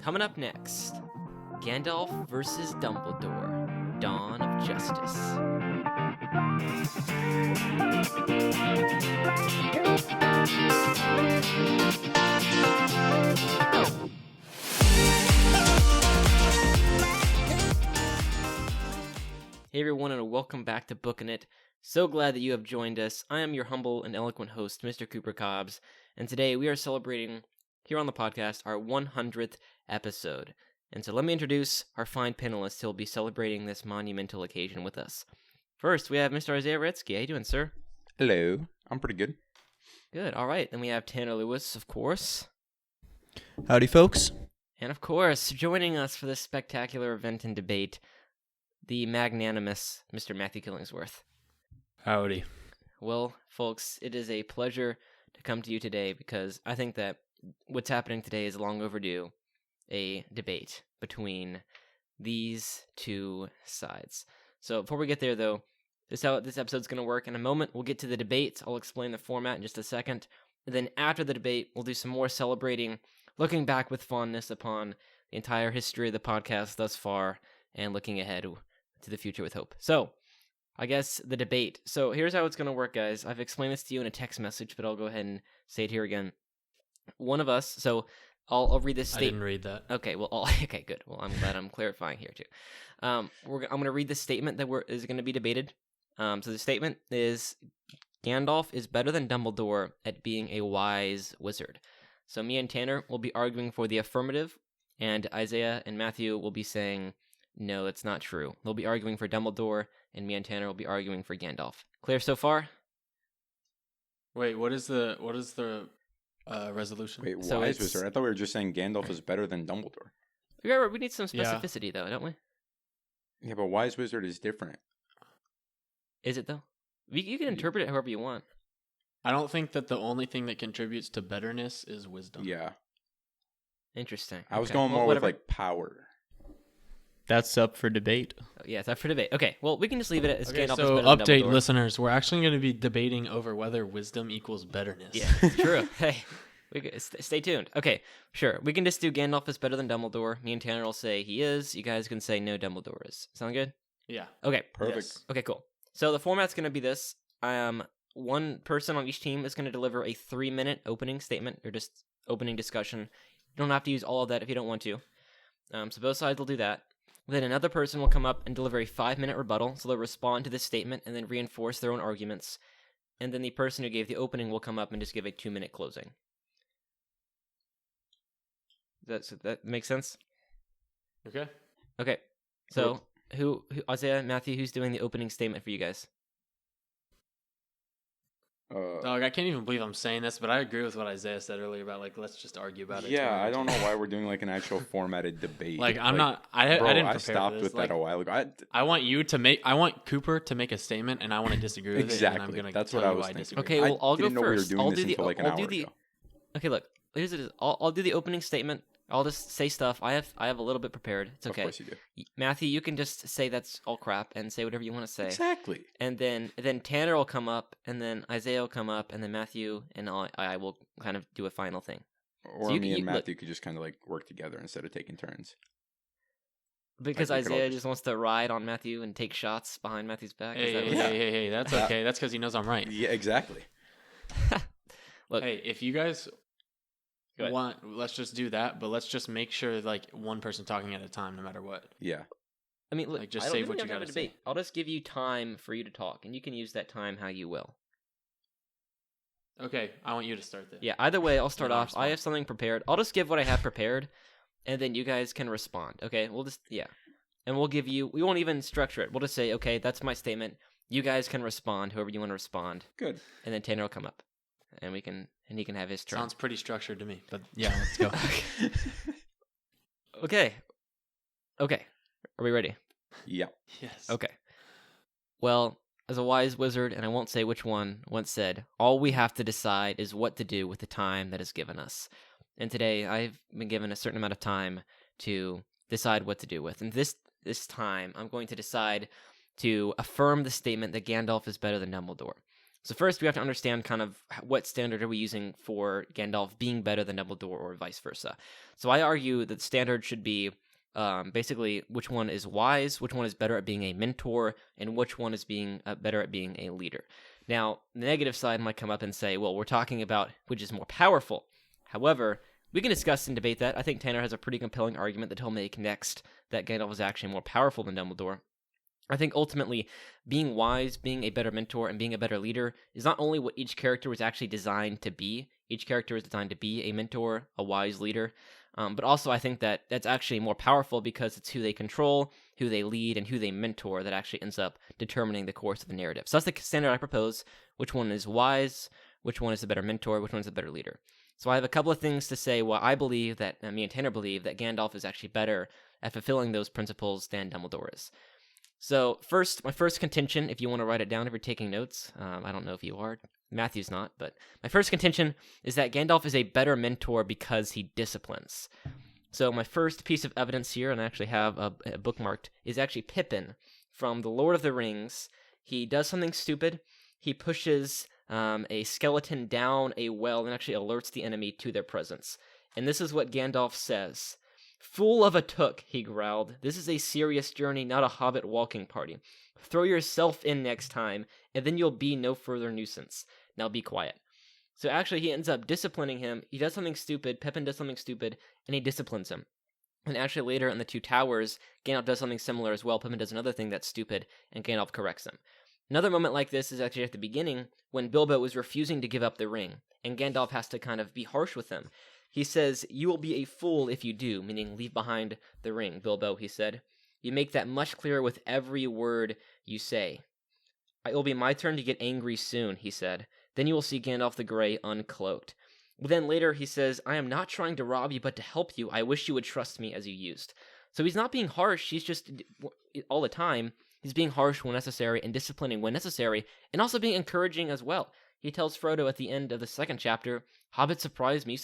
Coming up next, Gandalf versus Dumbledore, Dawn of Justice. Hey everyone, and welcome back to Bookin' It. So glad that you have joined us. I am your humble and eloquent host, Mr. Cooper Cobbs, and today we are celebrating here on the podcast our 100th episode. And so let me introduce our fine panelists who will be celebrating this monumental occasion with us. First, we have Mr. Isaiah Retsky. How you doing, sir? Hello. I'm pretty good. Good. All right. Then we have Tanner Lewis, of course. Howdy, folks. And of course, joining us for this spectacular event and debate, the magnanimous Mr. Matthew Killingsworth. Howdy. Well, folks, it is a pleasure to come to you today because I think that what's happening today is long overdue. A debate between these two sides. So before we get there, though, this is how this episode's going to work. In a moment, we'll get to the debate. I'll explain the format in just a second. And then after the debate, we'll do some more celebrating, looking back with fondness upon the entire history of the podcast thus far, and looking ahead to the future with hope. So, I guess the debate. So here's how it's going to work, guys. I've explained this to you in a text message, but I'll go ahead and say it here again. One of us, so I'll read this statement. I didn't read that. Okay, well, okay, good. Well, I'm glad I'm clarifying here, too. I'm going to read the statement that is going to be debated. So the statement is, Gandalf is better than Dumbledore at being a wise wizard. So me and Tanner will be arguing for the affirmative, and Isaiah and Matthew will be saying, no, that's not true. They'll be arguing for Dumbledore, and me and Tanner will be arguing for Gandalf. Clear so far? Wait, what is the resolution? Wait, So wise it's- wizard? I thought we were just saying Gandalf is better than Dumbledore. We need some Yeah. specificity, though, don't we? Yeah, but wise wizard is different. Is it, though? You can interpret it however you want. I don't think that the only thing that contributes to betterness is wisdom. Yeah. Interesting. I was Okay. going Well, more with whatever. like power. That's up for debate. Yeah, it's up for debate. Okay, well, we can just leave it as Okay, Gandalf so is better than update Dumbledore. listeners. We're actually going to be debating over whether wisdom equals betterness. Yeah, it's true. Hey, stay tuned. Okay, sure. We can just do Gandalf is better than Dumbledore. Me and Tanner will say he is. You guys can say no, Dumbledore is. Sound good? Yeah. Okay. Perfect. Yes. Okay, cool. So the format's going to be this. One person on each team is going to deliver a 3-minute opening statement or just opening discussion. You don't have to use all of that if you don't want to. So both sides will do that. Then another person will come up and deliver a 5-minute rebuttal, so they'll respond to this statement and then reinforce their own arguments. And then the person who gave the opening will come up and just give a 2-minute closing. That makes sense? Okay. Okay. So who Isaiah, Matthew, who's doing the opening statement for you guys? Dog, I can't even believe I'm saying this, but I agree with what Isaiah said earlier about, like, let's just argue about it. Yeah, I don't know why we're doing like an actual formatted debate. Like, I bro, didn't prepare I stopped for this. with Like, that a while ago. I want Cooper to make a statement, and I want to disagree with it. And Exactly. I'm gonna That's tell what I you was why I thinking. disagree. Okay, well, I'll go didn't know we were first. doing I'll this do the until like an hour ago. Okay, look. Here's it. I'll do the opening statement. I'll just say stuff. I have a little bit prepared. It's okay. Of course you do. Matthew, you can just say that's all crap and say whatever you want to say. Exactly. And then Tanner will come up, and then Isaiah will come up, and then Matthew and I will kind of do a final thing. Or So you- me you- and look- Matthew could just kind of like work together instead of taking turns. Because Like, we could all Isaiah just- just wants to ride on Matthew and take shots behind Matthew's back. Is Hey, that hey, what Yeah. hey, that's That- okay. That's because he knows I'm right. Yeah, exactly. Look, Hey, if you guys Go ahead. want, let's just do that, but let's just make sure like one person talking at a time, no matter what. Yeah. I mean, look, like, just I don't say really what you have to have a gotta say. debate. I'll just give you time for you to talk, and you can use that time how you will. Okay, I want you to start then. Yeah, either way, I'll start Then I'll off. I have respond. something prepared. I'll just give what I have prepared, and then you guys can respond. Okay, we'll just and we'll give you. We won't even structure it. We'll just say, okay, that's my statement. You guys can respond, whoever you want to respond, Good. and then Tanner will come up, and he can have his turn. Sounds pretty structured to me, but yeah, let's go. Okay. Are we ready? Yeah. Yes. Okay. Well, as a wise wizard, and I won't say which one, once said, all we have to decide is what to do with the time that is given us. And today, I've been given a certain amount of time to decide what to do with. And this time, I'm going to decide to affirm the statement that Gandalf is better than Dumbledore. So first, we have to understand kind of what standard are we using for Gandalf being better than Dumbledore or vice versa. So I argue that the standard should be basically which one is wise, which one is better at being a mentor, and which one is being better at being a leader. Now, the negative side might come up and say, well, we're talking about which is more powerful. However, we can discuss and debate that. I think Tanner has a pretty compelling argument that he'll make next, that Gandalf is actually more powerful than Dumbledore. I think ultimately, being wise, being a better mentor, and being a better leader is not only what each character was actually designed to be. Each character is designed to be a mentor, a wise leader. But also, I think that that's actually more powerful because it's who they control, who they lead, and who they mentor that actually ends up determining the course of the narrative. So that's the standard I propose. Which one is wise? Which one is the better mentor? Which one is the better leader? So I have a couple of things to say why I believe that, me and Tanner believe that Gandalf is actually better at fulfilling those principles than Dumbledore is. So first, my first contention, if you want to write it down if you're taking notes, I don't know if you are, Matthew's not, but my first contention is that Gandalf is a better mentor because he disciplines. So my first piece of evidence here, and I actually have a bookmarked, is actually Pippin from The Lord of the Rings. He does something stupid. He pushes a skeleton down a well and actually alerts the enemy to their presence. And this is what Gandalf says. "Fool of a took," he growled. "This is a serious journey, not a hobbit walking party. Throw yourself in next time, and then you'll be no further nuisance. Now be quiet." So actually, he ends up disciplining him. He does something stupid, Pippin does something stupid, and he disciplines him. And actually later in the Two Towers, Gandalf does something similar as well. Pippin does another thing that's stupid, and Gandalf corrects him. Another moment like this is actually at the beginning, when Bilbo is refusing to give up the ring, and Gandalf has to kind of be harsh with him. He says, "You will be a fool if you do," meaning leave behind the ring, Bilbo, he said. "You make that much clearer with every word you say." "It will be my turn to get angry soon," he said. "Then you will see Gandalf the Grey uncloaked." But then later he says, "I am not trying to rob you, but to help you. I wish you would trust me as you used." So he's not being harsh, he's just, all the time, he's being harsh when necessary and disciplining when necessary, and also being encouraging as well. He tells Frodo at the end of the second chapter, "Hobbit, surprise me,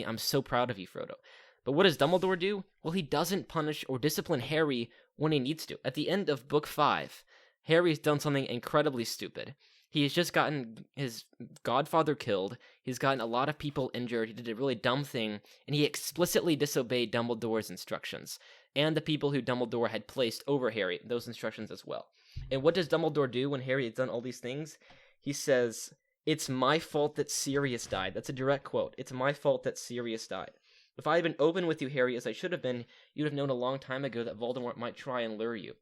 I'm so proud of you, Frodo." But what does Dumbledore do? Well, he doesn't punish or discipline Harry when he needs to. At the end of Book 5, Harry's done something incredibly stupid. He's just gotten his godfather killed, he's gotten a lot of people injured, he did a really dumb thing, and he explicitly disobeyed Dumbledore's instructions, and the people who Dumbledore had placed over Harry, those instructions as well. And what does Dumbledore do when Harry has done all these things? He says, "It's my fault that Sirius died." That's a direct quote. "It's my fault that Sirius died. If I had been open with you, Harry, as I should have been, you'd have known a long time ago that Voldemort might try and lure you,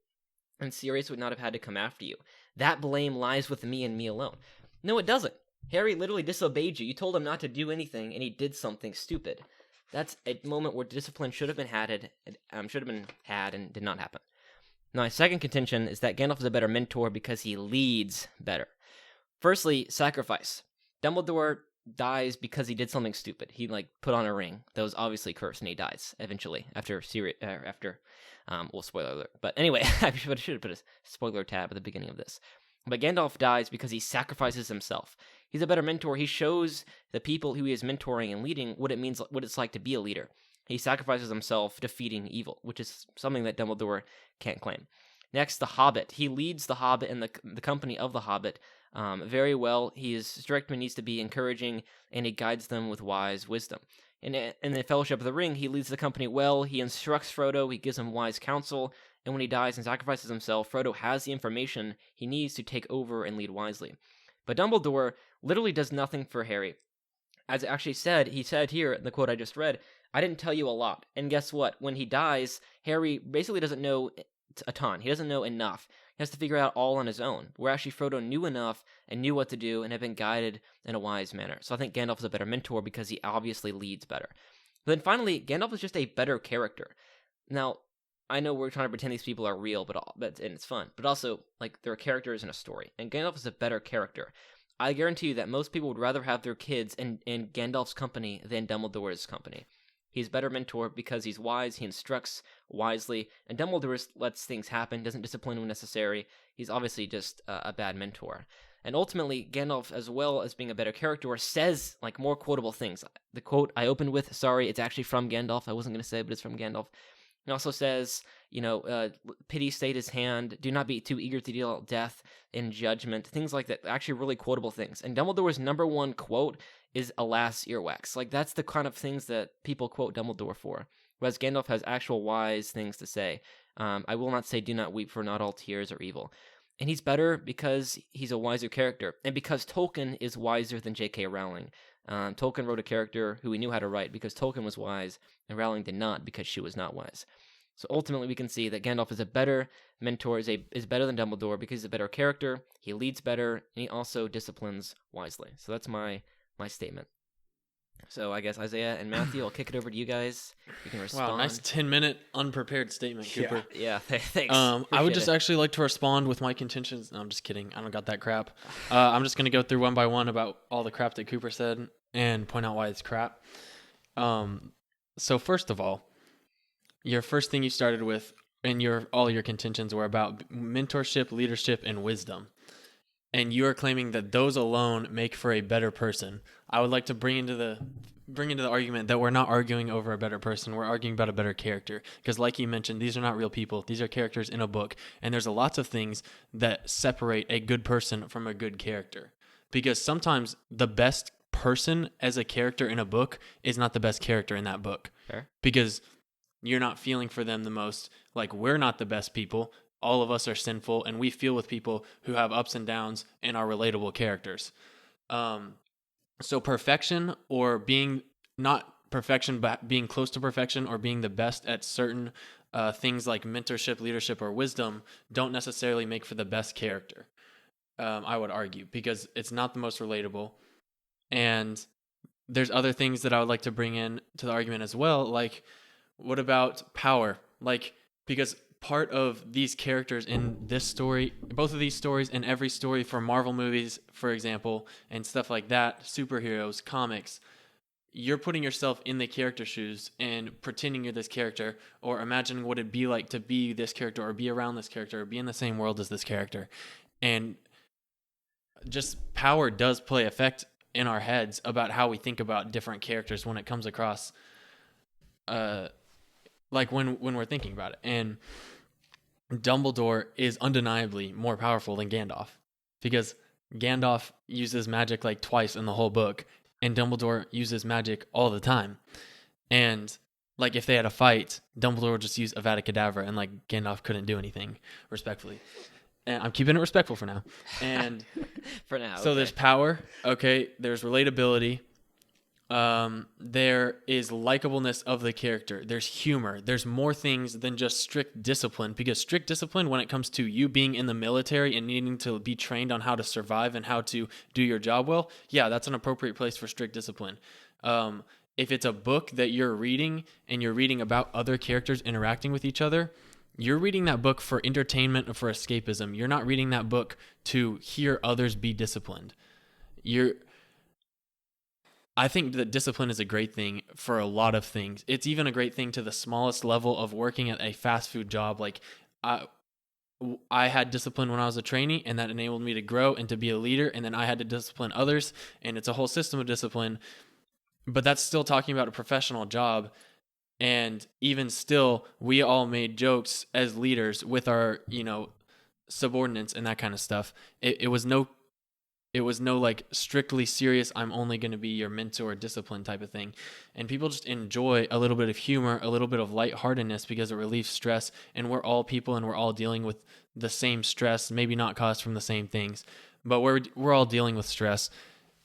and Sirius would not have had to come after you. That blame lies with me and me alone." No, it doesn't. Harry literally disobeyed you. You told him not to do anything, and he did something stupid. That's a moment where discipline should have been had and did not happen. Now, my second contention is that Gandalf is a better mentor because he leads better. Firstly, sacrifice. Dumbledore dies because he did something stupid. He put on a ring that was obviously cursed, and he dies eventually after spoiler alert. But anyway, I should have put a spoiler tab at the beginning of this. But Gandalf dies because he sacrifices himself. He's a better mentor. He shows the people who he is mentoring and leading what it's like to be a leader. He sacrifices himself defeating evil, which is something that Dumbledore can't claim. Next, the Hobbit. He leads the Hobbit and the company of the Hobbit very well. He is strict but needs to be encouraging, and he guides them with wise wisdom. In the Fellowship of the Ring, he leads the company well. He instructs Frodo. He gives him wise counsel. And when he dies and sacrifices himself, Frodo has the information he needs to take over and lead wisely. But Dumbledore literally does nothing for Harry. As he said here in the quote I just read, "I didn't tell you a lot." And guess what? When he dies, Harry basically doesn't know a ton. He doesn't know enough. He has to figure it out all on his own. Where actually Frodo knew enough and knew what to do and had been guided in a wise manner. So I think Gandalf is a better mentor because he obviously leads better. But then finally, Gandalf is just a better character. Now, I know we're trying to pretend these people are real, and it's fun. But also, there are characters in a story. And Gandalf is a better character. I guarantee you that most people would rather have their kids in Gandalf's company than Dumbledore's company. He's a better mentor because he's wise, he instructs wisely, and Dumbledore lets things happen, doesn't discipline when necessary. He's obviously just a bad mentor. And ultimately, Gandalf, as well as being a better character, says more quotable things. The quote I opened with, sorry, it's actually from Gandalf. I wasn't going to say it, but it's from Gandalf. He also says, pity stayed his hand. Do not be too eager to deal out death in judgment. Things like that. Actually, really quotable things. And Dumbledore's number one quote is "Alas, earwax." Like that's the kind of things that people quote Dumbledore for. Whereas Gandalf has actual wise things to say. I will not say, "Do not weep, for not all tears are evil." And he's better because he's a wiser character, and because Tolkien is wiser than J.K. Rowling. Tolkien wrote a character who he knew how to write because Tolkien was wise, and Rowling did not because she was not wise. So ultimately, we can see that Gandalf is a better mentor, is better than Dumbledore because he's a better character, he leads better, and he also disciplines wisely. So that's my statement. So I guess Isaiah and Matthew, I'll kick it over to you guys. You can respond. Wow, nice 10-minute unprepared statement, Cooper. Yeah, thanks. I would just actually like to respond with my contentions. No, I'm just kidding. I don't got that crap. I'm just going to go through one by one about all the crap that Cooper said and point out why it's crap. So first of all, your first thing you started with and all your contentions were about mentorship, leadership, and wisdom. And you are claiming that those alone make for a better person. I would like to bring into the argument that we're not arguing over a better person. We're arguing about a better character. Because like you mentioned, these are not real people. These are characters in a book. And there's lots of things that separate a good person from a good character. Because sometimes the best person as a character in a book is not the best character in that book. Fair. Because you're not feeling for them the most. Like, we're not the best people. All of us are sinful, and we feel with people who have ups and downs and are relatable characters. So perfection, or being not perfection, but being close to perfection, or being the best at certain things like mentorship, leadership, or wisdom, don't necessarily make for the best character, I would argue, because it's not the most relatable. And there's other things that I would like to bring in to the argument as well, like, what about power? Like, because part of these characters in this story, both of these stories and every story for Marvel movies, for example, and stuff like that, superheroes, comics, you're putting yourself in the character shoes and pretending you're this character, or imagining what it'd be like to be this character, or be around this character, or be in the same world as this character. And just power does play effect in our heads about how we think about different characters when it comes across, like when we're thinking about it. And Dumbledore is undeniably more powerful than Gandalf, because Gandalf uses magic like twice in the whole book, and Dumbledore uses magic all the time. And like, if they had a fight, Dumbledore would just use Avada Kedavra, and like Gandalf couldn't do anything, respectfully. And I'm keeping it respectful for now. And for now. So there's power. Okay. There's relatability. There is likableness of the character. There's humor. There's more things than just strict discipline, because strict discipline, when it comes to you being in the military and needing to be trained on how to survive and how to do your job well, yeah, that's an appropriate place for strict discipline. If it's a book that you're reading and you're reading about other characters interacting with each other, you're reading that book for entertainment or for escapism. You're not reading that book to hear others be disciplined. I think that discipline is a great thing for a lot of things. It's even a great thing to the smallest level of working at a fast food job. Like, I had discipline when I was a trainee, and that enabled me to grow and to be a leader. And then I had to discipline others, and it's a whole system of discipline. But that's still talking about a professional job. And even still, we all made jokes as leaders with our, subordinates and that kind of stuff. It was no like strictly serious, I'm only going to be your mentor discipline type of thing. And people just enjoy a little bit of humor, a little bit of lightheartedness, because it relieves stress. And we're all people, and we're all dealing with the same stress, maybe not caused from the same things, but we're all dealing with stress.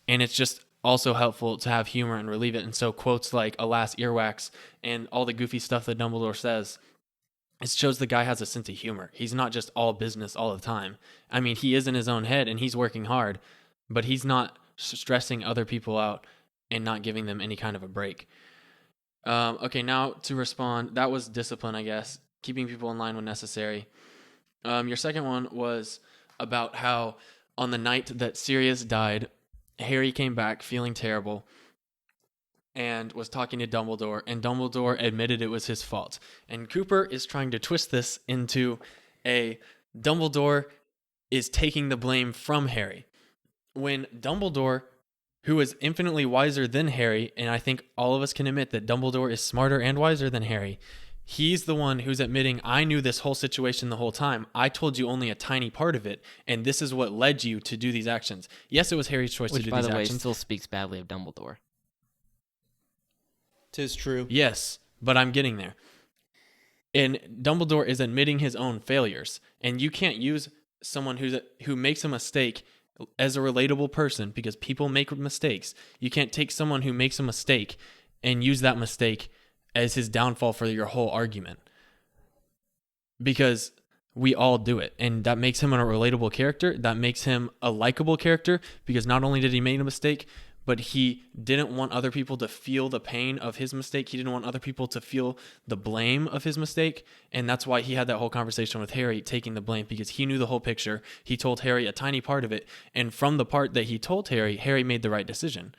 And it's just also helpful to have humor and relieve it. And so quotes like "Alas, earwax" and all the goofy stuff that Dumbledore says, it shows the guy has a sense of humor. He's not just all business all the time. I mean, he is in his own head and he's working hard, but he's not stressing other people out and not giving them any kind of a break. Okay, now to respond, that was discipline, I guess. Keeping people in line when necessary. Your second one was about how on the night that Sirius died, Harry came back feeling terrible and was talking to Dumbledore, and Dumbledore admitted it was his fault. And Cooper is trying to twist this into a Dumbledore is taking the blame from Harry, when Dumbledore, who is infinitely wiser than Harry, and I think all of us can admit that Dumbledore is smarter and wiser than Harry, He's the one who's admitting, I knew this whole situation the whole time. I told you only a tiny part of it, and this is what led you to do these actions. Yes, it was Harry's choice to Which, do by these the way, actions. still speaks badly of Dumbledore. 'Tis true. Yes, but I'm getting there. And Dumbledore is admitting his own failures, and you can't use someone who makes a mistake as a relatable person, because people make mistakes. You can't take someone who makes a mistake and use that mistake as his downfall for your whole argument, because we all do it, and that makes him a relatable character. That makes him a likable character, because not only did he make a mistake, but he didn't want other people to feel the pain of his mistake. He didn't want other people to feel the blame of his mistake. And that's why he had that whole conversation with Harry, taking the blame, because he knew the whole picture. He told Harry a tiny part of it. And from the part that he told Harry, Harry made the right decision,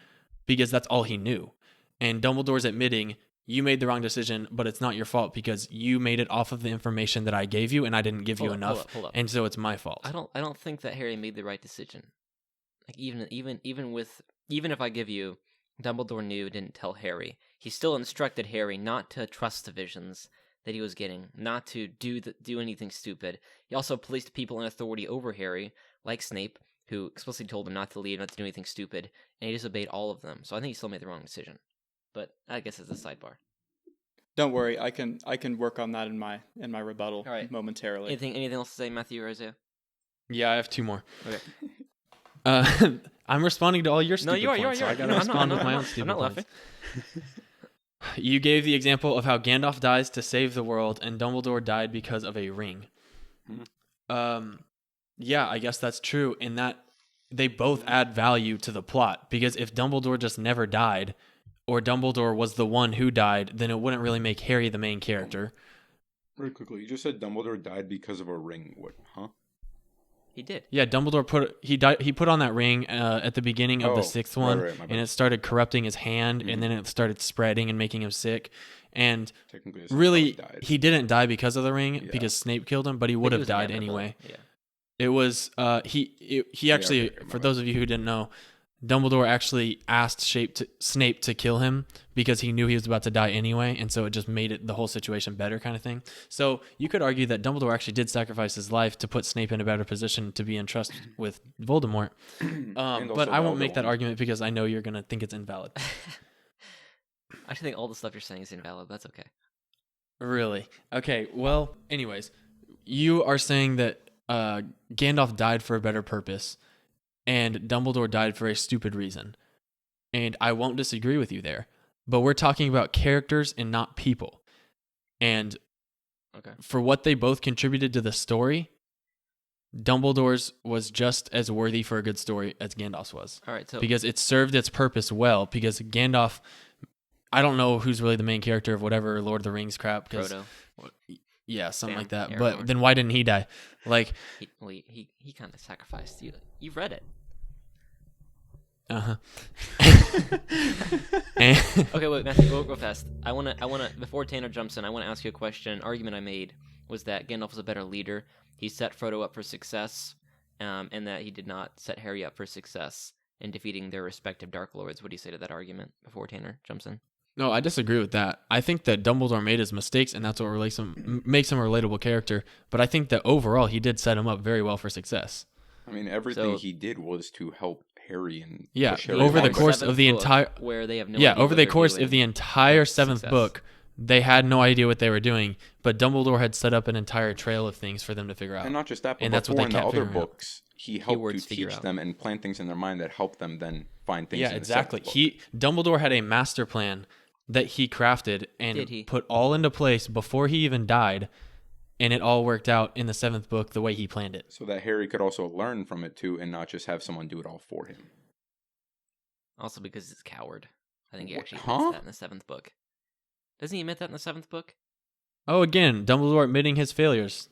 because that's all he knew. And Dumbledore's admitting, you made the wrong decision, but it's not your fault, because you made it off of the information that I gave you, and I didn't give you enough. Hold up. And so it's my fault. I don't think that Harry made the right decision. Like even if I give you Dumbledore knew, didn't tell Harry, he still instructed Harry not to trust the visions that he was getting, not to do anything stupid. He also placed people in authority over Harry, like Snape, who explicitly told him not to leave, not to do anything stupid, and he disobeyed all of them. So I think he still made the wrong decision. But I guess it's a sidebar. Don't worry, I can work on that in my rebuttal All right. momentarily. Anything else to say, Matthew or Isaiah? Yeah, I have two more. Okay. I'm responding to all your No, stupid you are. points. So I gotta No, respond with my own I'm stupid not points. laughing. You gave the example of how Gandalf dies to save the world, and Dumbledore died because of a ring. Yeah, I guess that's true. In that they both add value to the plot, because if Dumbledore just never died, or Dumbledore was the one who died, then it wouldn't really make Harry the main character. Very quickly, you just said Dumbledore died because of a ring. What? Huh? He did. Yeah, Dumbledore put on that ring at the beginning of the sixth one, right, my bad. and it started corrupting his hand, and then it started spreading and making him sick. And Technically, it's really, how he died. he didn't die because of the ring, Yeah. because Snape killed him, but he would have died anyway. Yeah. It was he actually, okay, my for bad. those of you who didn't know, Dumbledore actually asked Snape to kill him because he knew he was about to die anyway, and so it just made the whole situation better, kind of thing. So you could argue that Dumbledore actually did sacrifice his life to put Snape in a better position to be entrusted with Voldemort. But also I the won't make other that one. argument, because I know you're gonna think it's invalid. I actually think all the stuff you're saying is invalid. That's okay. Really? Okay. Well, anyways, you are saying that Gandalf died for a better purpose, and Dumbledore died for a stupid reason. And I won't disagree with you there. But we're talking about characters and not people. And Okay. for what they both contributed to the story, Dumbledore's was just as worthy for a good story as Gandalf's was. All right. So Because it served its purpose well. Because Gandalf, I don't know who's really the main character of whatever Lord of the Rings crap. 'Cause Frodo, yeah, something Sam, like that. Aragorn. But then why didn't he die? Like, he kind of sacrificed you. You've read it. Okay, wait, Matthew, go fast. I wanna. Before Tanner jumps in, I wanna ask you a question. An argument I made was that Gandalf was a better leader. He set Frodo up for success, and that he did not set Harry up for success in defeating their respective Dark Lords. What do you say to that argument before Tanner jumps in? No, I disagree with that. I think that Dumbledore made his mistakes, and that's what makes him a relatable character. But I think that overall, he did set him up very well for success. I mean, everything So- he did was to help Harry and Yeah, push Harry over the along. course Seventh of the book, entire where they have no yeah, idea over what the they're course doing. of the entire That's seventh success. book, they had no idea what they were doing. But Dumbledore had set up an entire trail of things for them to figure out. And not just that, but And that's what before they in the kept other figuring out. books, he helped to Keywords figure teach out. them and plant things in their mind that helped them then find things. Yeah, in the exactly. seventh book. Dumbledore had a master plan that he crafted and Did he? put all into place before he even died, and it all worked out in the seventh book the way he planned it. So that Harry could also learn from it too, and not just have someone do it all for him. Also because he's a coward. I think he What- actually huh? admits that in the seventh book. Doesn't he admit that in the seventh book? Oh, again, Dumbledore admitting his failures.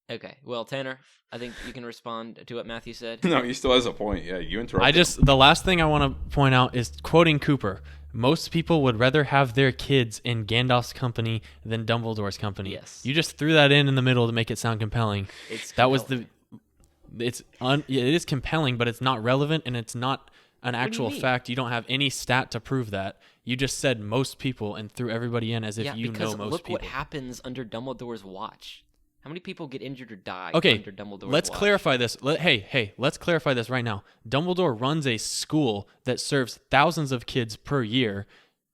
Okay. Well, Tanner, I think you can respond to what Matthew said. No, he still has a point. Yeah, you interrupted. The last thing I want to point out is quoting Cooper. Most people would rather have their kids in Gandalf's company than Dumbledore's company. Yes. You just threw that in the middle to make it sound compelling. It's That was compelling. it is compelling, but it's not relevant, and it's not an do you actual mean? fact. You don't have any stat to prove that. You just said most people and threw everybody in as if you because know most look people. what happens under Dumbledore's watch. How many people get injured or die Okay, under Dumbledore's let's watch? clarify this. Let's clarify this right now. Dumbledore runs a school that serves thousands of kids per year,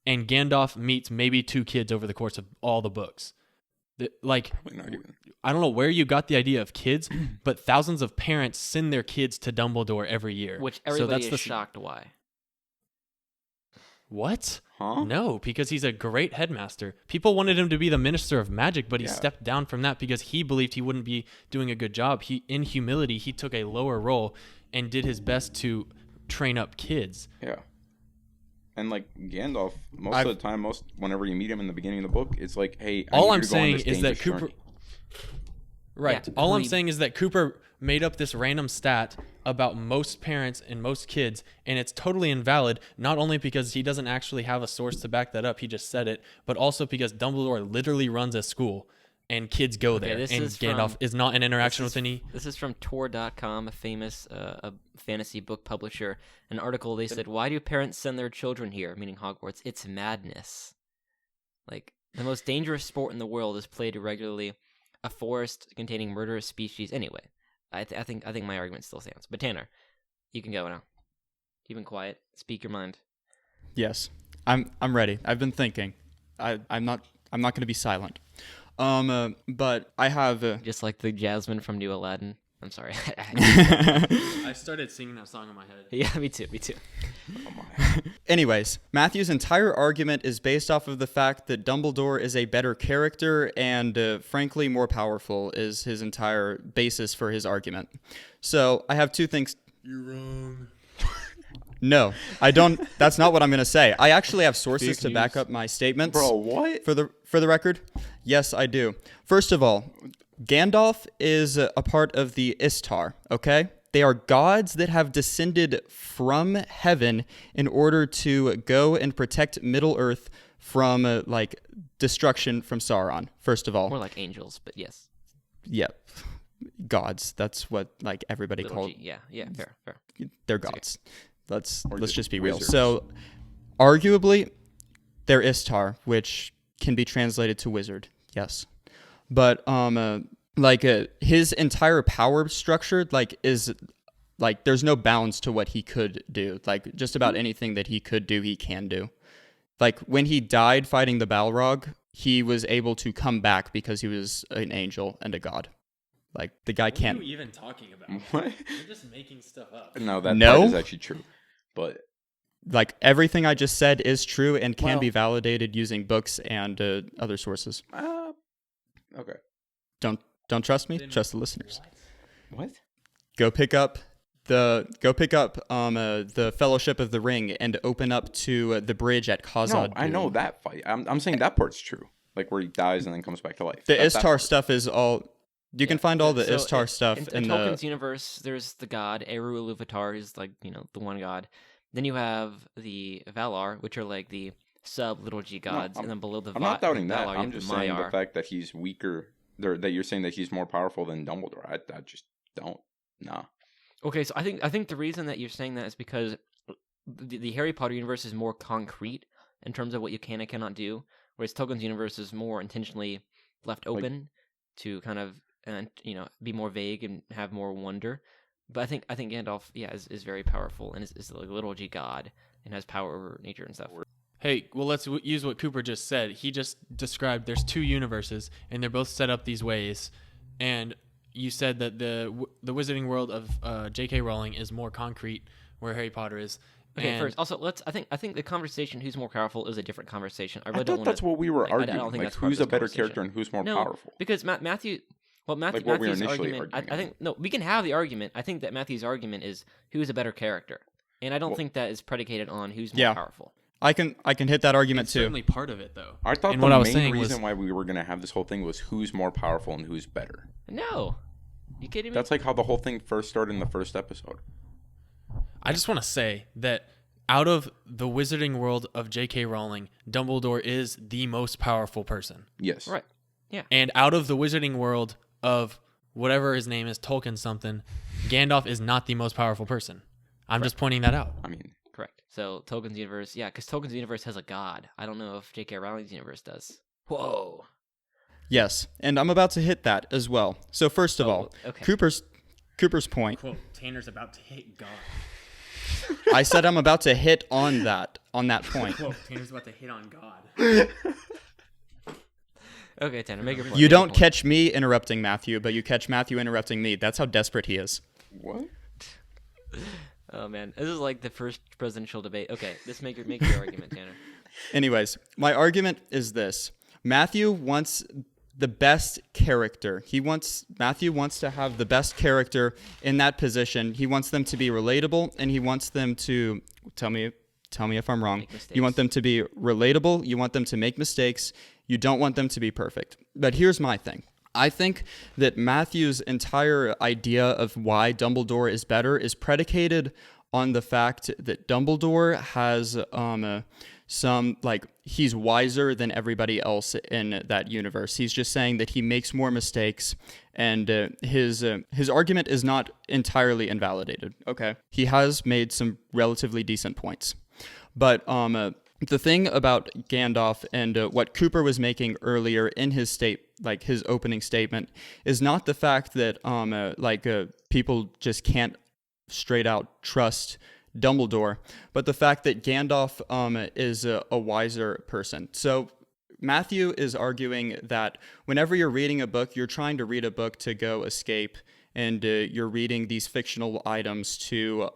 and Gandalf meets maybe 2 kids over the course of all the books. Like, Probably not even. I don't know where you got the idea of kids, but thousands of parents send their kids to Dumbledore every year. Which So everybody that's is shocked why. What? Huh? No, because he's a great headmaster. People wanted him to be the minister of magic, but he Yeah. stepped down from that because he believed he wouldn't be doing a good job. In humility, he took a lower role and did his best to train up kids. Yeah. And like Gandalf, most of the time, whenever you meet him in the beginning of the book, it's like, hey, I All need I'm you to go on saying this is that dangerous Cooper. journey. Right. Yeah, All I'm please. saying is that Cooper made up this random stat about most parents and most kids, and it's totally invalid, not only because he doesn't actually have a source to back that up, he just said it, but also because Dumbledore literally runs a school, and kids go there, this and is Gandalf from- is not in interaction with any... This is from Tor.com, a famous a fantasy book publisher. An article, they said, why do parents send their children here, meaning Hogwarts? It's madness. Like, the most dangerous sport in the world is played irregularly. A forest containing murderous species. Anyway, I think my argument still stands. But Tanner, you can go now. Keep it quiet. Speak your mind. Yes, I'm ready. I've been thinking. I'm not going to be silent. But I have. Just like the Jasmine from New Aladdin. I'm sorry. I started singing that song in my head. Yeah, me too. Oh my. Anyways, Matthew's entire argument is based off of the fact that Dumbledore is a better character and, frankly, more powerful is his entire basis for his argument. So I have 2 things. You're wrong. No, I don't. That's not what I'm going to say. I actually have sources Fake to back news. up my statements. Bro, what? For the record, yes, I do. First of all, Gandalf is a part of the Istar, okay? They are gods that have descended from heaven in order to go and protect Middle-earth from, destruction from Sauron, first of all. More like angels, but yes. Yep. Gods. That's what, everybody Little calls... G. Yeah, fair. They're gods. Let's just be real. wizards. So, arguably, they're Istar, which can be translated to wizard. Yes, but his entire power structure is there's no bounds to what he could do. Like just about anything that he could do, he can do. Like when he died fighting the Balrog, he was able to come back because he was an angel and a god. Like the guy can't. What are you even talking about? What? You're just making stuff up. No, that No? part is actually true. But Like everything I just said is true and can Well- be validated using books and other sources. okay. Don't trust me? Trust the listeners. What? Go pick up the Fellowship of the Ring and open up to the bridge at No, Khazad. I know that fight. I'm saying that part's true. Like where he dies and then comes back to life. The That Istar part. stuff is all. You can find all the So Istar stuff in in Tolkien's the. universe. There's the god Eru Iluvatar, who's the one god. Then you have the Valar, which are like the sub little g gods, and then below the I'm not doubting that. Valar, you I'm have just the saying Maiar. the fact that he's weaker. That you're saying that he's more powerful than Dumbledore. I just don't. Nah. Okay, so I think the reason that you're saying that is because the Harry Potter universe is more concrete in terms of what you can and cannot do, whereas Tolkien's universe is more intentionally left open to kind of be more vague and have more wonder. But I think Gandalf is very powerful and is like a little g god and has power over nature and stuff. Hey, well, let's use what Cooper just said. He just described there's 2 universes, and they're both set up these ways. And you said that the Wizarding World of J.K. Rowling is more concrete, where Harry Potter is. Okay, And first, also I think the conversation who's more powerful is a different conversation. I really I don't thought want that's what we were I don't arguing. think Like that's part of who's a this better conversation. character and who's more No, powerful. because Matthew. Well, Like what we were Matthew's initially argument. arguing I think no, we can have the argument. I think that Matthew's argument is who's a better character, and I don't think that is predicated on who's more Yeah. powerful. I can hit that argument it's too. certainly part of it, though. I thought And the what I was main saying reason was- why we were gonna have this whole thing was who's more powerful and who's better. No, you kidding me? That's like how the whole thing first started in the first episode. I just want to say that out of the Wizarding World of J.K. Rowling, Dumbledore is the most powerful person. Yes. right. Yeah. And out of the Wizarding World of whatever his name is, Tolkien something, Gandalf is not the most powerful person. I'm just pointing that out. I mean, Correct. So Tolkien's universe, yeah, because Tolkien's universe has a god. I don't know if J.K. Rowling's universe does. Whoa. Yes, and I'm about to hit that as well. So first of all, okay. Cooper's point. Quote, Tanner's about to hit God. I said I'm about to hit on that point. Quote, Tanner's about to hit on God. Okay, Tanner, make your point. You make your don't point. catch me interrupting Matthew, but you catch Matthew interrupting me. That's how desperate he is. what? Oh man, this is like the first presidential debate. Okay, make your argument, Tanner. Anyways, my argument is this. Matthew wants the best character. Matthew wants to have the best character in that position. He wants them to be relatable, and he wants them to tell me if I'm wrong. You want them to be relatable, you want them to make mistakes, you don't want them to be perfect. But here's my thing. I think that Matthew's entire idea of why Dumbledore is better is predicated on the fact that Dumbledore has he's wiser than everybody else in that universe. He's just saying that he makes more mistakes, and his argument is not entirely invalidated. Okay, he has made some relatively decent points, but the thing about Gandalf and what Cooper was making earlier in his his opening statement, is not the fact that people just can't straight out trust Dumbledore, but the fact that Gandalf is a wiser person. So Matthew is arguing that whenever you're reading a book, you're trying to read a book to go escape, and you're reading these fictional items to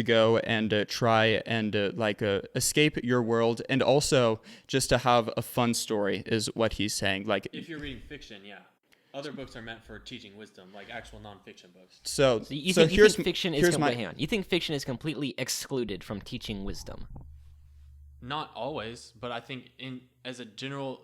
go and try and escape your world, and also just to have a fun story is what he's saying. Like, if you're reading fiction, yeah. Other books are meant for teaching wisdom, like actual nonfiction books. So you think fiction is you think fiction is completely excluded from teaching wisdom? Not always, but I think as a general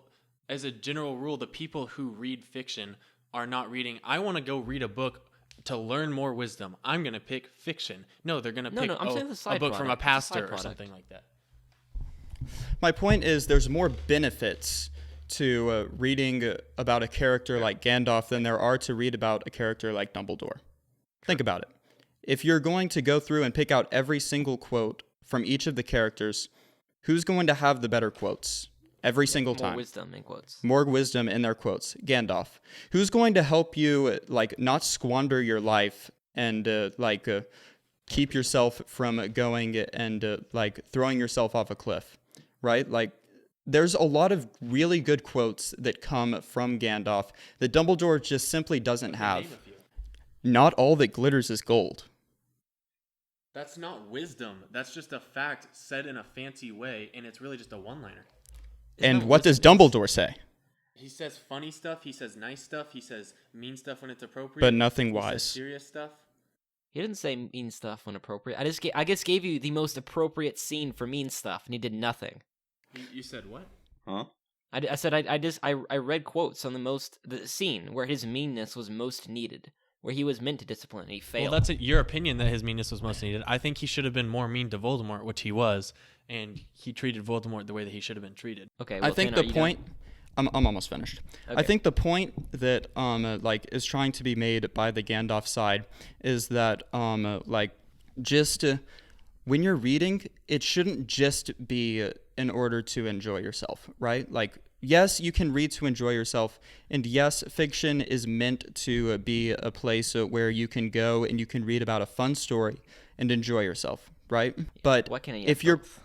rule, the people who read fiction are not reading. I want to go read a book to learn more wisdom. I'm going to pick fiction. No, they're going to pick a book from a pastor or something like that. My point is, there's more benefits to reading about a character like Gandalf than there are to read about a character like Dumbledore. Think about it. If you're going to go through and pick out every single quote from each of the characters, who's going to have the better quotes every single time? More wisdom in quotes. More wisdom in their quotes. Gandalf. Who's going to help you not squander your life and keep yourself from going and throwing yourself off a cliff, right? There's a lot of really good quotes that come from Gandalf that Dumbledore just simply doesn't have. Not all that glitters is gold. That's not wisdom. That's just a fact said in a fancy way, and it's really just a one-liner. And what does Dumbledore say? He says funny stuff, he says nice stuff, he says mean stuff when it's appropriate. But nothing he wise. Says serious stuff. He didn't say mean stuff when appropriate. I just gave you the most appropriate scene for mean stuff, and he did nothing. You said what? Huh? I said I read quotes on the scene where his meanness was most needed, where he was meant to discipline and he failed. Well, that's your opinion that his meanness was most needed. I think he should have been more mean to Voldemort, which he was, and he treated Voldemort the way that he should have been treated. Okay, well, I think the point. I'm almost finished. Okay. I think the point that is trying to be made by the Gandalf side is that when you're reading, it shouldn't just be in order to enjoy yourself, right? Yes, you can read to enjoy yourself, and yes, fiction is meant to be a place where you can go and you can read about a fun story and enjoy yourself, right? But why can't you if have you're both?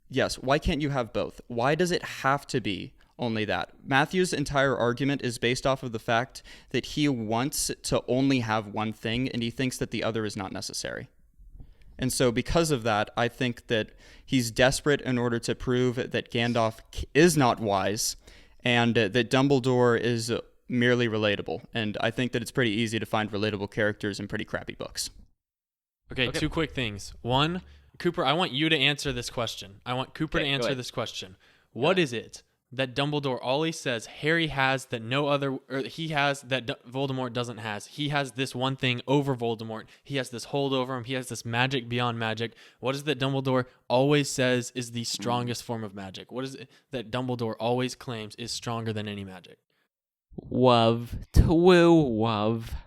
Yes, why can't you have both? Why does it have to be only that? Matthew's entire argument is based off of the fact that he wants to only have one thing, and he thinks that the other is not necessary. And so because of that, I think that he's desperate in order to prove that Gandalf is not wise and that Dumbledore is merely relatable. And I think that it's pretty easy to find relatable characters in pretty crappy books. Okay, two quick things. One, Cooper, I want you to answer this question. I want Cooper to answer this question. What is it that Dumbledore always says Harry has that he has that Voldemort doesn't has? He has this one thing over Voldemort. He has this hold over him. He has this magic beyond magic. What is it that Dumbledore always says is the strongest form of magic? What is it that Dumbledore always claims is stronger than any magic? Love.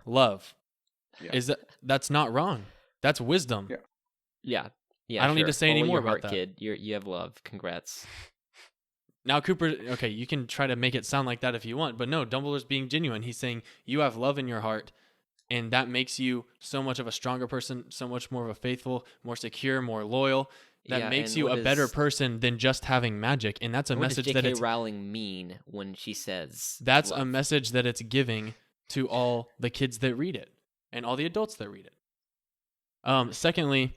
Love. Yeah. That's not wrong. That's wisdom. Yeah. Yeah. I don't need sure. to say any Follow more your about heart, that. kid. You have love. Congrats. Now, Cooper, okay, you can try to make it sound like that if you want, but no, Dumbledore's being genuine. He's saying you have love in your heart, and that makes you so much of a stronger person, so much more of a faithful, more secure, more loyal. That Yeah, makes and you what a better is- person than just having magic, and that's a What does message J.K. that it's Rowling mean when she says that's love? a message that it's giving to all the kids that read it and all the adults that read it. Secondly,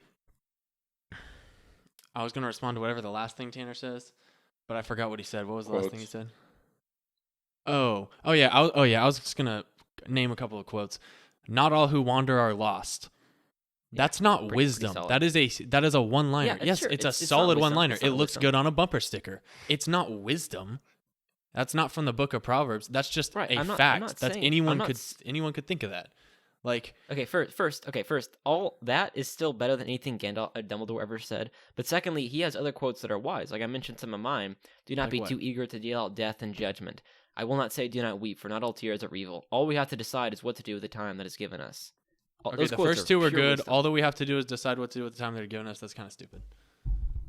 I was going to respond to whatever the last thing Tanner says, but I forgot what he said. What was the last thing he said? Oh yeah. I was just going to name a couple of quotes. Not all who wander are lost. That's not pretty wisdom. solid. that is a one-liner. Yeah, yes, sure. it's It's a not solid wisdom. one-liner. It's It not looks wisdom. good on a bumper sticker. It's not wisdom. That's not from the book of Proverbs. That's just Right, a I'm not fact. That's saying- anyone I'm not could s- anyone could think of that. Like, Okay, first, all that is still better than anything Dumbledore ever said. But secondly, he has other quotes that are wise. Like I mentioned some of mine. Do not Like be what? too eager to deal out death and judgment. I will not say do not weep, for not all tears are evil. All we have to decide is what to do with the time that is given us. okay, Those the quotes first two are pure good. wisdom. All that we have to do is decide what to do with the time they're giving us. That's kind of stupid.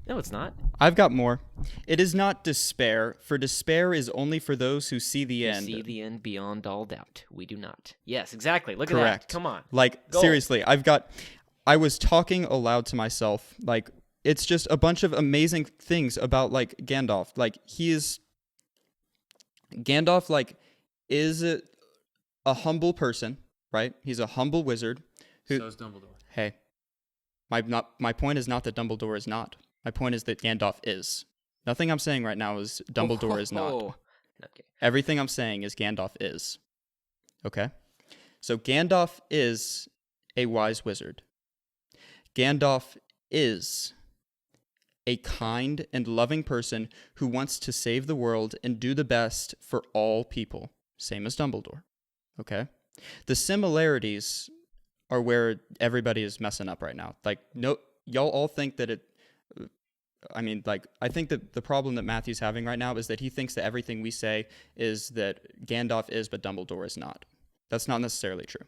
No, it's not. I've got more. It is not despair, for despair is only for those who see the You end. see the end beyond all doubt. We do not. Yes, exactly. Look Correct. at that. Come on. Like, Go. seriously, I was talking aloud to myself. Like, it's just a bunch of amazing things about, like, Gandalf. Like, Gandalf, like, is a humble person, right? He's a humble wizard. So is Dumbledore. Hey, my point is not that Dumbledore is not. My point is that Gandalf is. Nothing I'm saying right now is Dumbledore is not. Okay. Everything I'm saying is Gandalf is. Okay? So Gandalf is a wise wizard. Gandalf is a kind and loving person who wants to save the world and do the best for all people. Same as Dumbledore. Okay? The similarities are where everybody is messing up right now. Like, no, y'all all think that I think that the problem that Matthew's having right now is that he thinks that everything we say is that Gandalf is, but Dumbledore is not. That's not necessarily true.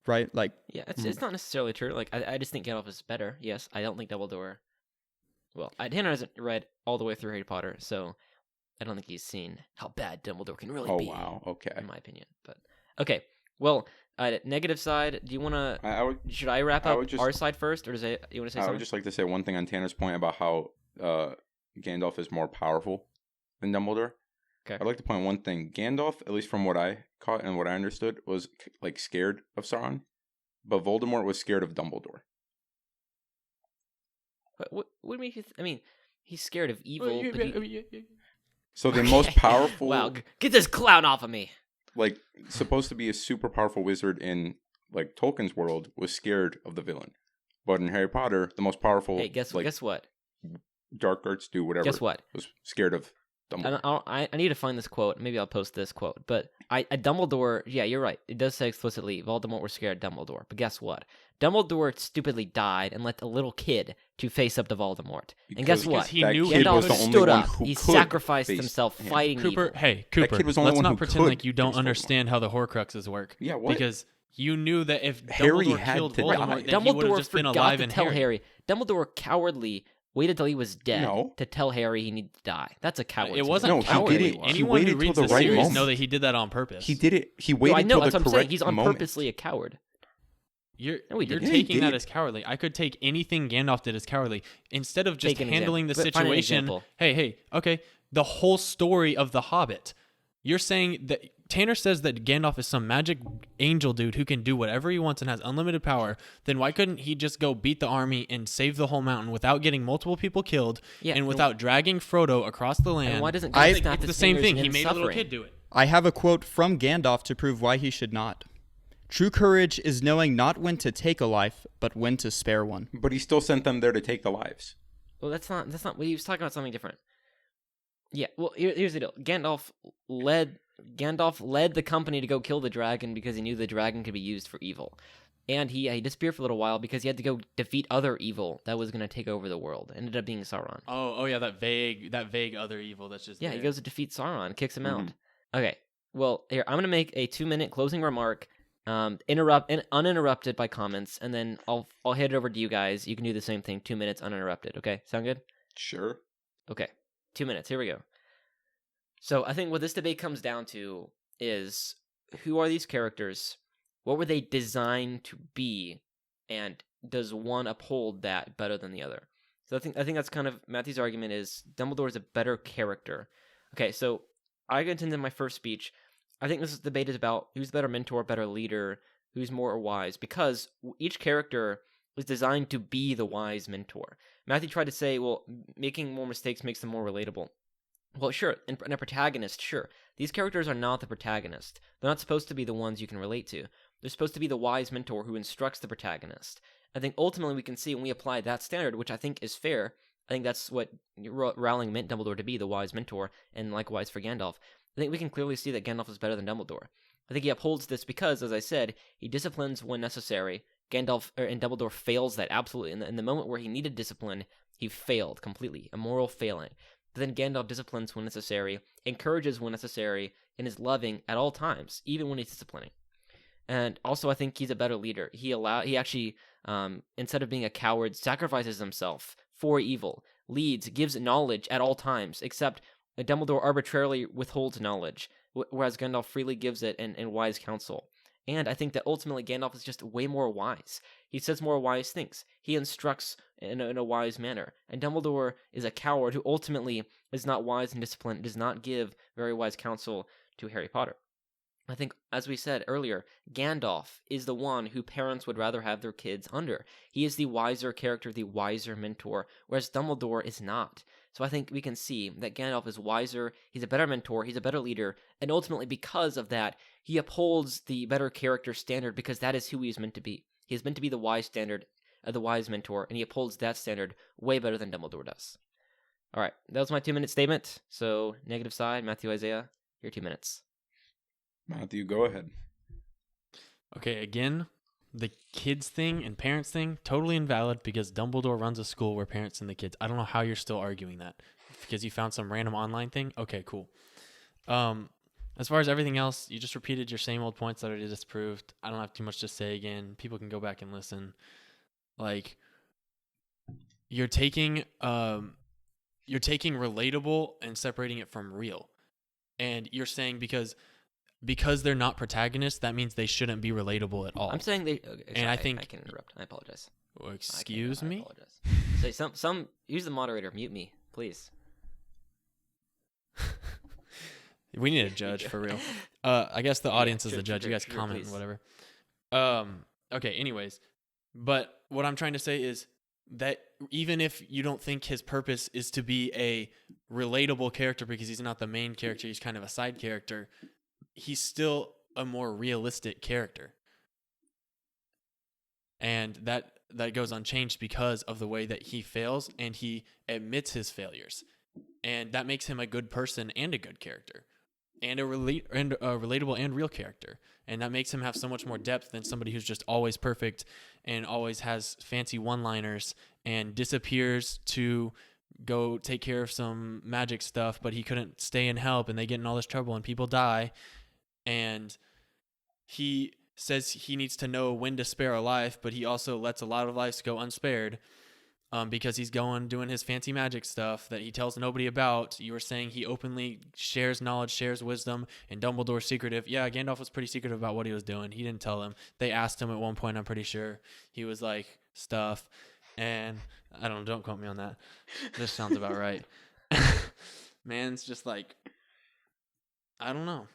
Right? Like, Yeah, it's not necessarily true. Like, I just think Gandalf is better. Yes, I don't think Dumbledore. Well, Tanner hasn't read all the way through Harry Potter, so I don't think he's seen how bad Dumbledore can really Oh be. wow. Okay. In my opinion, but okay. Well, negative side. Do you want to? I would. Should I wrap I up would just- our side first, or does it? You want to say I something? would just like to say one thing on Tanner's point about how Gandalf is more powerful than Dumbledore. Okay. I'd like to point one thing. Gandalf, at least from what I caught and what I understood, was like scared of Sauron, but Voldemort was scared of Dumbledore. What makes you? I mean, he's scared of evil. But So the most powerful, Wow, get this clown off of me! like supposed to be a super powerful wizard in like Tolkien's world, was scared of the villain. But in Harry Potter, the most powerful, Hey, guess what? dark arts do whatever. Guess what? Was scared of Dumbledore. I need to find this quote. Maybe I'll post this quote. But Dumbledore, yeah, you're right. It does say explicitly Voldemort was scared of Dumbledore. But guess what? Dumbledore stupidly died and left a little kid to face up to Voldemort. And guess Because what? he knew kid Gandalf was the only stood one up. who He could sacrificed face himself him. fighting Cooper, evil. hey, Cooper, kid was the only let's one not who pretend could like you don't face Voldemort. understand how the Horcruxes work. Yeah, what? Because you knew that if Harry Dumbledore had killed to Voldemort, die. then he would have Dumbledore just been forgot alive to and tell Harry. Harry. Dumbledore cowardly waited till he was dead No. to tell Harry he needed to die. That's a coward. It wasn't No, he cowardly. did it. He Anyone waited who reads till the the right series moment. know that he did that on purpose. He did it. He No, waited I know. till That's the what I'm correct saying. He's on moment. purposely a coward. You're No, he didn't. Yeah, he taking that did. as cowardly. I could take anything Gandalf did as cowardly. Instead of just Take an handling the example. Find an situation. example. Hey, okay. The whole story of The Hobbit. You're saying that Tanner says that Gandalf is some magic angel dude who can do whatever he wants and has unlimited power. Then why couldn't he just go beat the army and save the whole mountain without getting multiple people killed Yeah, and without dragging Frodo across the land? And why doesn't I- Gandalf snap It's his the same fingers thing. and He end made a little suffering? kid do it. I have a quote from Gandalf to prove why he should not. True courage is knowing not when to take a life, but when to spare one. But he still sent them there to take the lives. Well, that's not. Well, he was talking about something different. Yeah. Well, here's the deal. Gandalf led the company to go kill the dragon because he knew the dragon could be used for evil, and he disappeared for a little while because he had to go defeat other evil that was going to take over the world. Ended up being Sauron. Oh yeah, that vague other evil that's just Yeah, there. he goes to defeat Sauron, kicks him Mhm. out. Okay. Well, here I'm going to make a 2-minute closing remark. uninterrupted by comments, and then I'll hand it over to you guys. You can do the same thing, 2 minutes uninterrupted. Okay, sound good? Sure. Okay, 2 minutes. Here we go. So I think what this debate comes down to is, who are these characters? What were they designed to be? And does one uphold that better than the other? So I think that's kind of Matthew's argument is Dumbledore is a better character. Okay, so I contend in my first speech, I think this debate is about who's the better mentor, better leader, who's more wise, because each character is designed to be the wise mentor. Matthew tried to say, well, making more mistakes makes them more relatable. Well, sure, and a protagonist, sure. These characters are not the protagonist. They're not supposed to be the ones you can relate to. They're supposed to be the wise mentor who instructs the protagonist. I think ultimately we can see when we apply that standard, which I think is fair, I think that's what Rowling meant Dumbledore to be, the wise mentor, and likewise for Gandalf. I think we can clearly see that Gandalf is better than Dumbledore. I think he upholds this because, as I said, he disciplines when necessary. And Dumbledore fails that absolutely. In the moment where he needed discipline, he failed completely, a moral failing. But then Gandalf disciplines when necessary, encourages when necessary, and is loving at all times, even when he's disciplining. And also, I think he's a better leader. He actually, instead of being a coward, sacrifices himself for evil, leads, gives knowledge at all times, except Dumbledore arbitrarily withholds knowledge, whereas Gandalf freely gives it in wise counsel. And I think that ultimately Gandalf is just way more wise. He says more wise things. He instructs in a wise manner. And Dumbledore is a coward who ultimately is not wise and disciplined, does not give very wise counsel to Harry Potter. I think, as we said earlier, Gandalf is the one who parents would rather have their kids under. He is the wiser character, the wiser mentor, whereas Dumbledore is not. So I think we can see that Gandalf is wiser, he's a better mentor, he's a better leader, and ultimately because of that, he upholds the better character standard because that is who he is meant to be. He is meant to be the wise standard, the wise mentor, and he upholds that standard way better than Dumbledore does. All right, that was my 2-minute statement. So, negative side, Matthew, Isaiah, your 2 minutes. Matthew, go ahead. Okay, again, the kids thing and parents thing, totally invalid because Dumbledore runs a school where parents send the kids. I don't know how you're still arguing that. Because you found some random online thing? Okay, cool. As far as everything else, you just repeated your same old points that I disproved. I don't have too much to say again. People can go back and listen. Like, you're taking relatable and separating it from real. And you're saying because they're not protagonists, that means they shouldn't be relatable at all. I'm saying they. Okay, and sorry, I think I can interrupt. I apologize. Excuse me. I apologize. Say some. Use the moderator. Mute me, please. We need a judge for real. I guess the audience is the judge. You guys comment please. and whatever. Okay. Anyways, but what I'm trying to say is that even if you don't think his purpose is to be a relatable character because he's not the main character, he's kind of a side character. He's still a more realistic character. And that goes unchanged because of the way that he fails and he admits his failures. And that makes him a good person and a good character. And a relatable and real character. And that makes him have so much more depth than somebody who's just always perfect and always has fancy one-liners and disappears to go take care of some magic stuff, but he couldn't stay and help and they get in all this trouble and people die. And he says he needs to know when to spare a life, but he also lets a lot of lives go unspared because he's doing his fancy magic stuff that he tells nobody about. You were saying he openly shares knowledge, shares wisdom, and Dumbledore's secretive. Yeah, Gandalf was pretty secretive about what he was doing. He didn't tell them. They asked him at one point, I'm pretty sure. He was like, stuff. And I don't quote me on that. This sounds about right. Man's just like, I don't know.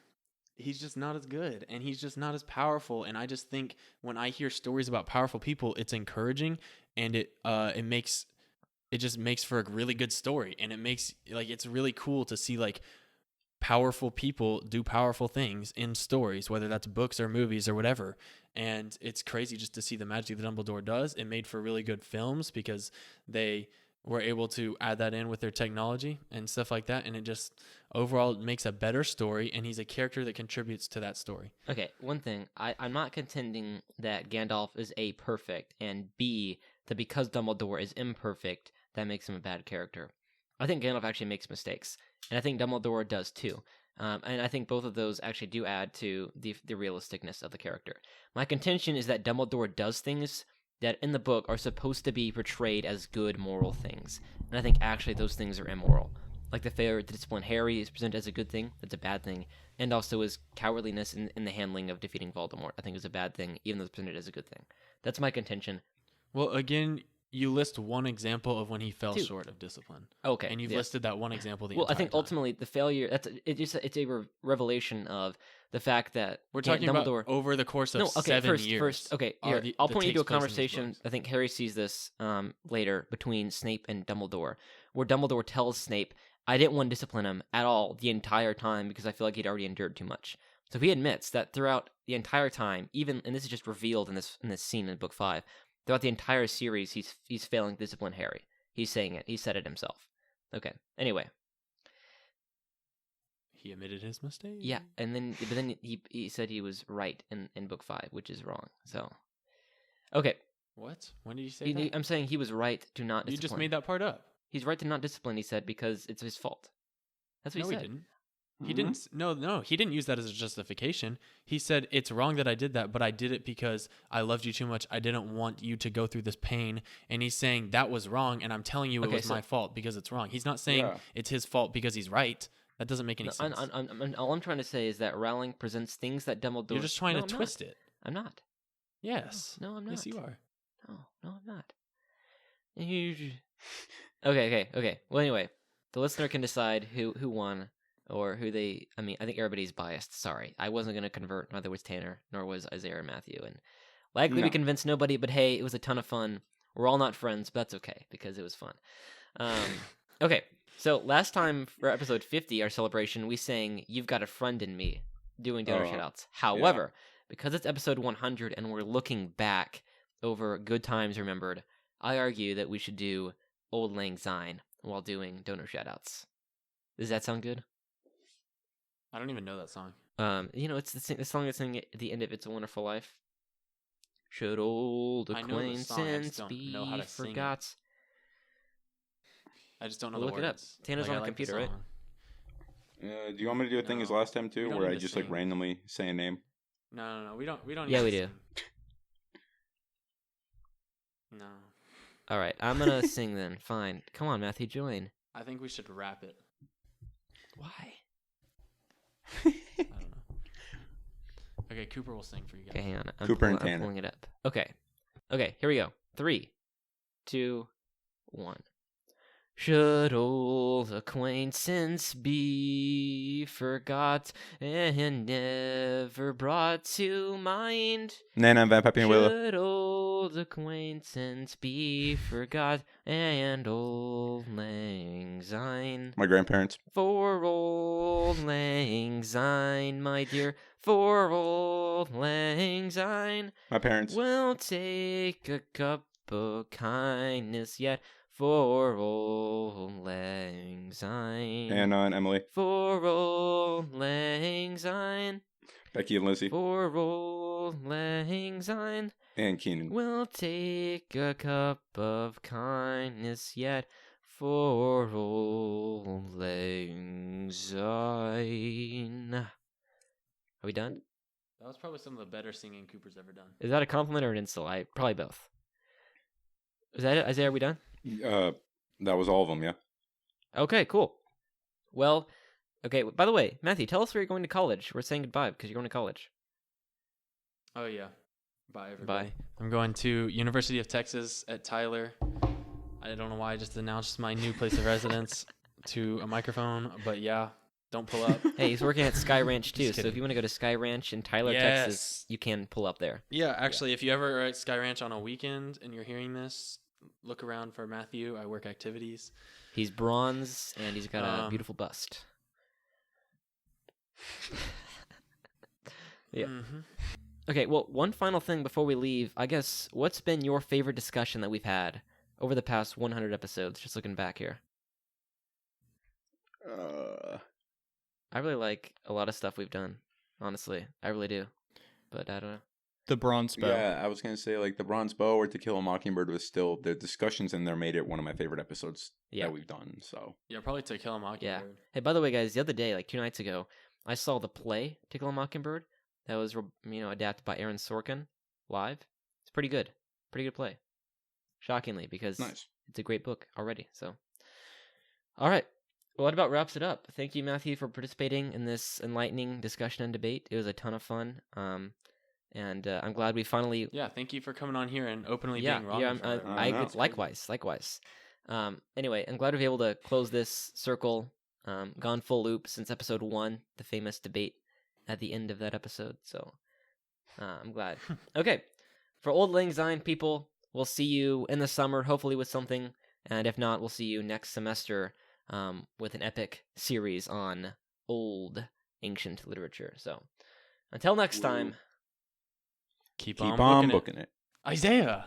He's just not as good and he's just not as powerful. And I just think when I hear stories about powerful people, it's encouraging and it just makes for a really good story. And it makes it's really cool to see powerful people do powerful things in stories, whether that's books or movies or whatever. And it's crazy just to see the magic that Dumbledore does. It made for really good films because they were able to add that in with their technology and stuff like that. And it just overall makes a better story. And he's a character that contributes to that story. Okay, one thing. I'm not contending that Gandalf is A, perfect, and B, that because Dumbledore is imperfect, that makes him a bad character. I think Gandalf actually makes mistakes. And I think Dumbledore does too. And I think both of those actually do add to the realisticness of the character. My contention is that Dumbledore does things that in the book are supposed to be portrayed as good moral things, and I think actually those things are immoral. Like the failure to discipline Harry is presented as a good thing, that's a bad thing, and also his cowardliness in the handling of defeating Voldemort, I think is a bad thing, even though it's presented as a good thing. That's my contention. Well, again, you list one example of when he fell Two. short of discipline. Okay, And you've yeah. listed that one example the Well, entire I think time. ultimately the failure it's a revelation of the fact that We're talking Dumbledore. about over the course of No, okay, 7 years. first, okay, are here, the- I'll that point you to a takes place in these conversation. books. I think Harry sees this later between Snape and Dumbledore, where Dumbledore tells Snape, "I didn't want to discipline him at all the entire time because I feel like he'd already endured too much." So he admits that throughout the entire time, even and this is just revealed in this scene in Book 5, throughout the entire series, he's failing to discipline Harry. He's saying it. He said it himself. Okay. Anyway. He admitted his mistake. Yeah, and then he said he was right in Book 5, which is wrong. So, okay, What? When did you say that? I'm saying he was right to not discipline. You just made that part up. He's right to not discipline. He said because it's his fault. That's what No, he he said. didn't. He didn't. No. He didn't use that as a justification. He said it's wrong that I did that, but I did it because I loved you too much. I didn't want you to go through this pain. And he's saying that was wrong, and I'm telling you it Okay, was so- my fault because it's wrong. He's not saying Yeah. it's his fault because he's right. That doesn't make any No, sense. all I'm trying to say is that Rowling presents things that Dumbledore. You're just trying No, to I'm twist not. it. I'm not. Yes. No, I'm not. Yes, you are. No, I'm not. Okay. Well, anyway, the listener can decide who won or who they. I mean, I think everybody's biased. Sorry, I wasn't going to convert. Neither was Tanner, nor was Isaiah or Matthew, and likely No. we convinced nobody. But hey, it was a ton of fun. We're all not friends, but that's okay because it was fun. Okay, so last time for episode 50, our celebration, we sang "You've Got a Friend in Me," doing donor shoutouts. However, because it's episode 100 and we're looking back over good times remembered, I argue that we should do Old Lang Syne while doing donor shoutouts. Does that sound good? I don't even know that song. It's the song that's singing at the end of "It's a Wonderful Life." Should old I know the song, I just acquaintance don't be know how to sing it. forgot? I just don't know Look the it up. words. Tanner's Like, on I the like the computer, right? song. Do you want me to do a thing as No. last time too, We don't where need I to just like sing. randomly say a name? No. We don't. Yeah, need we to do. sing. No. All right, I'm gonna sing then. Fine. Come on, Matthew, join. I think we should rap it. Why? I don't know. Okay, Cooper will sing for you guys. Okay, hang on. Cooper and I'm Tanner. pulling it up. Okay, here we go. 3, 2, 1. Should old acquaintance be forgot and never brought to mind? Nana and Van Peppy and Willow. Should old acquaintance be forgot and old lang syne? My grandparents. For old lang syne, my dear, for old lang syne. My parents. We'll take a cup of kindness yet for old lang syne. Anna and Emily. For old lang syne. Becky and Lizzie. For old lang syne. And Keenan. We'll take a cup of kindness yet for old lang syne. Are we done? That was probably some of the better singing Cooper's ever done. Is that a compliment or an insult? Probably both. Is that it? Isaiah, are we done? That was all of them, yeah. Okay, cool. Well, okay, by the way, Matthew, tell us where you're going to college. We're saying goodbye because you're going to college. Oh yeah. Bye everybody. Bye. I'm going to University of Texas at Tyler. I don't know why I just announced my new place of residence to a microphone, but yeah, don't pull up. Hey, he's working at Sky Ranch too, Just so if kidding. you want to go to Sky Ranch in Tyler, Yes. Texas, you can pull up there. Yeah, actually, if you ever are at Sky Ranch on a weekend and you're hearing this, look around for Matthew. I work activities. He's bronze and he's got a beautiful bust. Yeah. Mhm. Okay, well, one final thing before we leave. I guess, what's been your favorite discussion that we've had over the past 100 episodes? Just looking back here. I really like a lot of stuff we've done, honestly. I really do. But I don't know. The bronze bow. Yeah, I was going to say, like, the Bronze Bow or To Kill a Mockingbird was still, the discussions in there made it one of my favorite episodes Yeah. that we've done, so. Yeah, probably To Kill a Mockingbird. Hey, by the way, guys, the other day, like 2 nights ago, I saw the play To Kill a Mockingbird that was adapted by Aaron Sorkin live. It's pretty good play. Shockingly, because Nice. it's a great book already. So, all right. Well, that about wraps it up. Thank you, Matthew, for participating in this enlightening discussion and debate. It was a ton of fun. And I'm glad we finally. Yeah, thank you for coming on here and openly being wrong. Likewise. Anyway, I'm glad to be able to close this circle. Gone full loop since episode 1, the famous debate at the end of that episode. So I'm glad. Okay, for Old Lang Syne people, we'll see you in the summer, hopefully with something. And if not, we'll see you next semester with an epic series on old ancient literature. So until next time. Keep Keep on booking it. Isaiah.